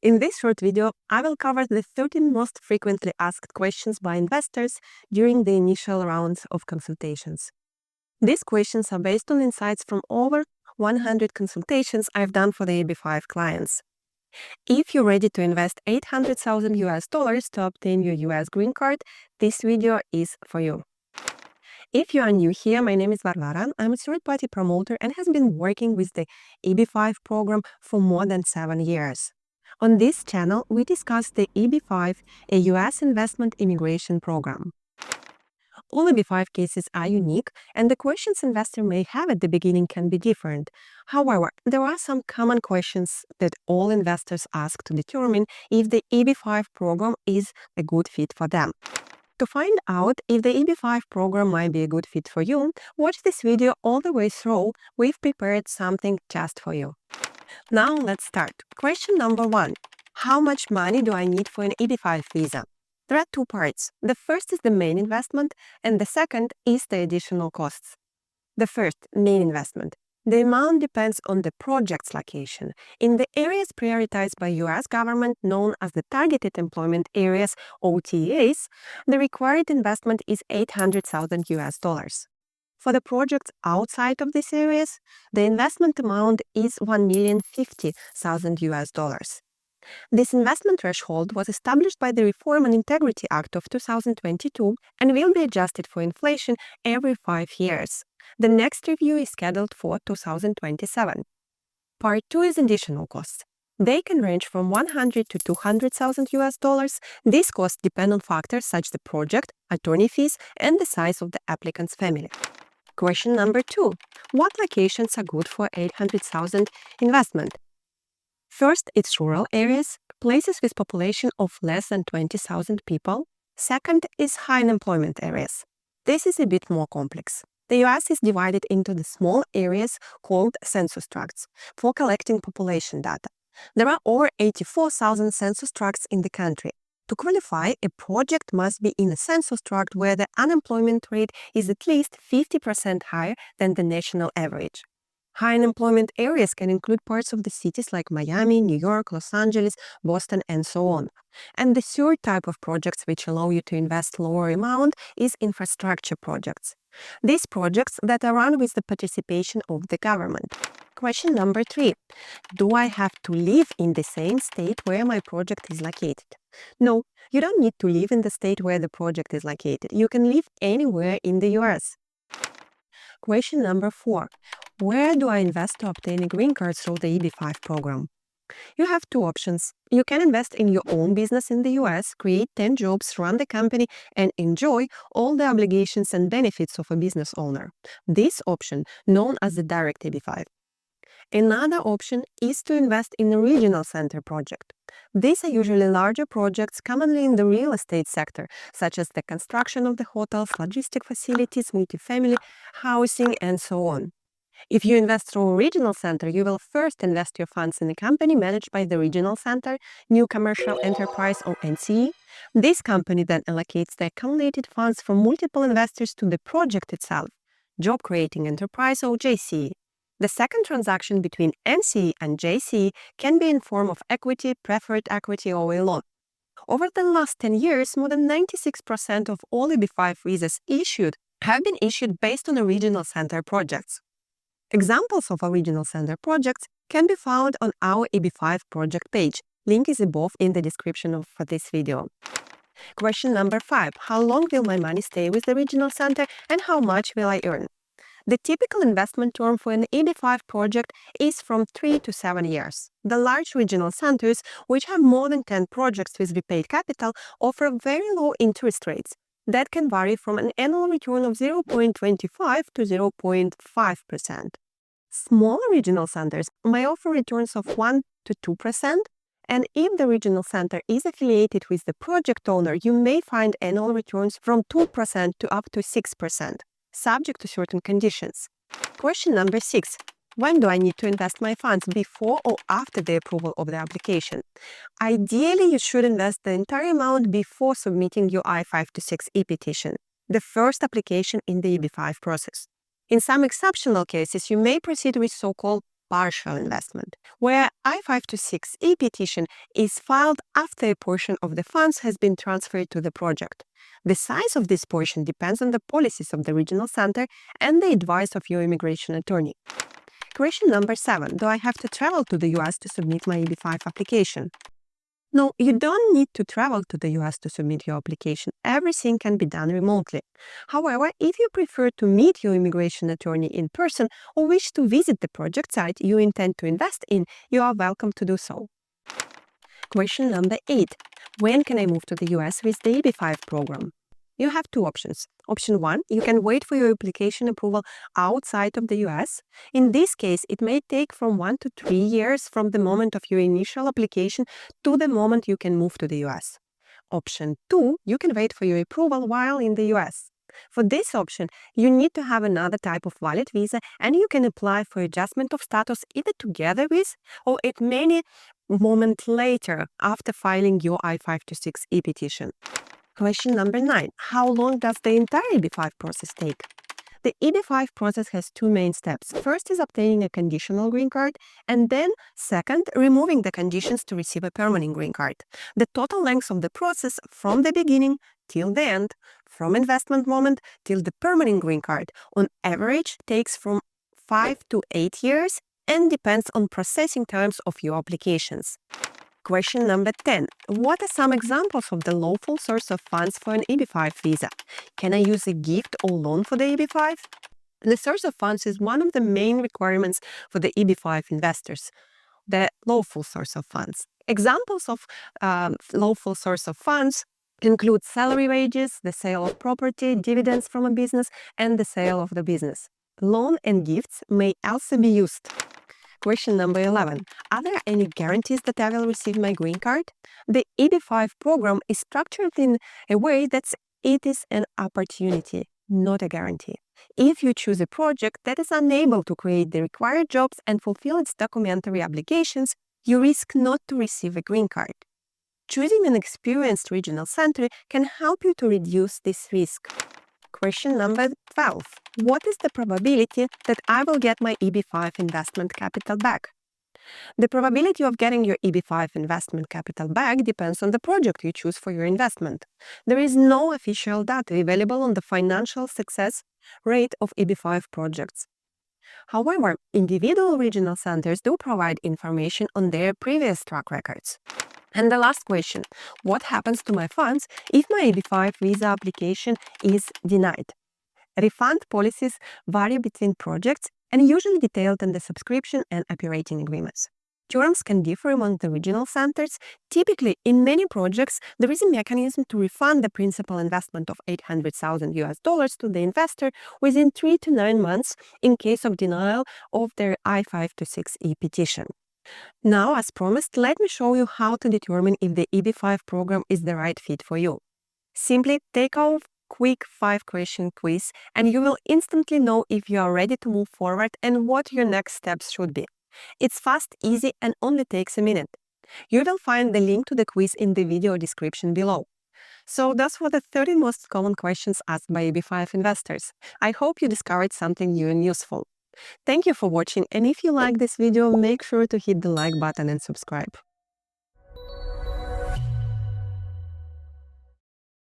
In this short video, I will cover the 13 most frequently asked questions by investors during the initial rounds of consultations. These questions are based on insights from over 100 consultations I've done for the AB5 clients. If you're ready to invest $800,000 to obtain your US green card, this video is for you. If you are new here, my name is Varvara. I'm a third-party promoter and has been working with the AB5 program for more than 7 years. On this channel, we discuss the AB5, a US investment immigration program. All AB5 cases are unique, and the questions investor may have at the beginning can be different. However, there are some common questions that all investors ask to determine if the AB5 program is a good fit for them. To find out if the AB5 program might be a good fit for you, watch this video all the way through. We've prepared something just for you. Now let's start. Question number 1. How much money do I need for an AB5 visa? There are two parts. The first is the main investment, and the second is the additional costs. The first, main investment. The amount depends on the project's location. In the areas prioritized by US government, known as the Targeted Employment Areas, OTAs, the required investment is $800,000. For the projects outside of these areas, the investment amount is $1,050,000. This investment threshold was established by the Reform and Integrity Act of 2022 and will be adjusted for inflation every 5 years. The next review is scheduled for 2027. Part 2 is additional costs. They can range from $100,000 to $200,000. These costs depend on factors such as the project, attorney fees, and the size of the applicant's family. Question number 2. What locations are good for $800,000 investment? First, it's rural areas, places with population of less than 20,000 people. Second is high unemployment areas. This is a bit more complex. The US is divided into the small areas called census tracts for collecting population data. There are over 84,000 census tracts in the country. To qualify, a project must be in a census tract where the unemployment rate is at least 50% higher than the national average. High unemployment areas can include parts of the cities like Miami, New York, Los Angeles, Boston, and so on. And the third type of projects which allow you to invest lower amount is infrastructure projects. These projects that are run with the participation of the government. Question number 3. Do I have to live in the same state where my project is located? No, you don't need to live in the state where the project is located. You can live anywhere in the US. Question number 4. Where do I invest to obtain a green card through the AB5 program? You have two options. You can invest in your own business in the US, create 10 jobs, run the company, and enjoy all the obligations and benefits of a business owner. This option, known as the direct AB5. Another option is to invest in a regional center project. These are usually larger projects commonly in the real estate sector, such as the construction of the hotels, logistic facilities, multifamily housing, and so on. If you invest through a regional center, you will first invest your funds in a company managed by the regional center, New Commercial Enterprise or NCE. This company then allocates the accumulated funds from multiple investors to the project itself, Job Creating Enterprise or JCE. The second transaction between NCE and JCE can be in form of equity, preferred equity, or a loan. Over the last 10 years, more than 96% of all AB5 visas issued have been issued based on a regional center projects. Examples of original center projects can be found on our AB5 project page. Link is above in the description for this video. Question number 5. How long will my money stay with the regional center and how much will I earn? The typical investment term for an AB5 project is from 3 to 7 years. The large regional centers, which have more than 10 projects with repaid capital, offer very low interest rates that can vary from an annual return of 0.25 to 0.5%. Smaller regional centers may offer returns of 1 to 2%, and if the regional center is affiliated with the project owner, you may find annual returns from 2% to up to 6%, subject to certain conditions. Question number 6. When do I need to invest my funds, before or after the approval of the application? Ideally, you should invest the entire amount before submitting your I-526E petition, the first application in the AB5 process. In some exceptional cases, you may proceed with so-called partial investment, where I-526E petition is filed after a portion of the funds has been transferred to the project. The size of this portion depends on the policies of the regional center and the advice of your immigration attorney. Question number 7. Do I have to travel to the US to submit my EB-5 application? No, you don't need to travel to the US to submit your application. Everything can be done remotely. However, if you prefer to meet your immigration attorney in person or wish to visit the project site you intend to invest in, you are welcome to do so. Question number 8. When can I move to the US with the EB-5 program? You have two options. Option 1, you can wait for your application approval outside of the US. In this case, it may take from 1 to 3 years from the moment of your initial application to the moment you can move to the US. Option 2, you can wait for your approval while in the US. For this option, you need to have another type of valid visa, and you can apply for adjustment of status either together with or at many moment later after filing your I-526E petition. Question number 9. How long does the entire EB-5 process take? The EB-5 process has two main steps. First is obtaining a conditional green card, and then second, removing the conditions to receive a permanent green card. The total length of the process from the beginning till the end, from investment moment till the permanent green card, on average takes from 5 to 8 years and depends on processing times of your applications. Question number 10. What are some examples of the lawful source of funds for an EB-5 visa? Can I use a gift or loan for the EB-5? The source of funds is one of the main requirements for the EB-5 investors, the lawful source of funds. Examples of lawful source of funds include salary wages, the sale of property, dividends from a business, and the sale of the business. Loan and gifts may also be used. Question number 11. Are there any guarantees that I will receive my green card? The EB-5 program is structured in a way that it is an opportunity, not a guarantee. If you choose a project that is unable to create the required jobs and fulfill its documentary obligations, you risk not to receive a green card. Choosing an experienced regional center can help you to reduce this risk. Question number 12. What is the probability that I will get my EB-5 investment capital back? The probability of getting your EB-5 investment capital back depends on the project you choose for your investment. There is no official data available on the financial success rate of EB-5 projects. However, individual regional centers do provide information on their previous track records. And the last question, what happens to my funds if my EB-5 visa application is denied? Refund policies vary between projects and usually detailed in the subscription and operating agreements. Terms can differ among the regional centers. Typically, in many projects, there is a mechanism to refund the principal investment of $800,000 to the investor within 3 to 9 months in case of denial of their I-526E petition. Now, as promised, let me show you how to determine if the EB-5 program is the right fit for you. Simply take our quick 5-question quiz and you will instantly know if you are ready to move forward and what your next steps should be. It's fast, easy, and only takes a minute. You will find the link to the quiz in the video description below. So those were the 30 most common questions asked by EB-5 investors. I hope you discovered something new and useful. Thank you for watching, and if you like this video, make sure to hit the like button and subscribe.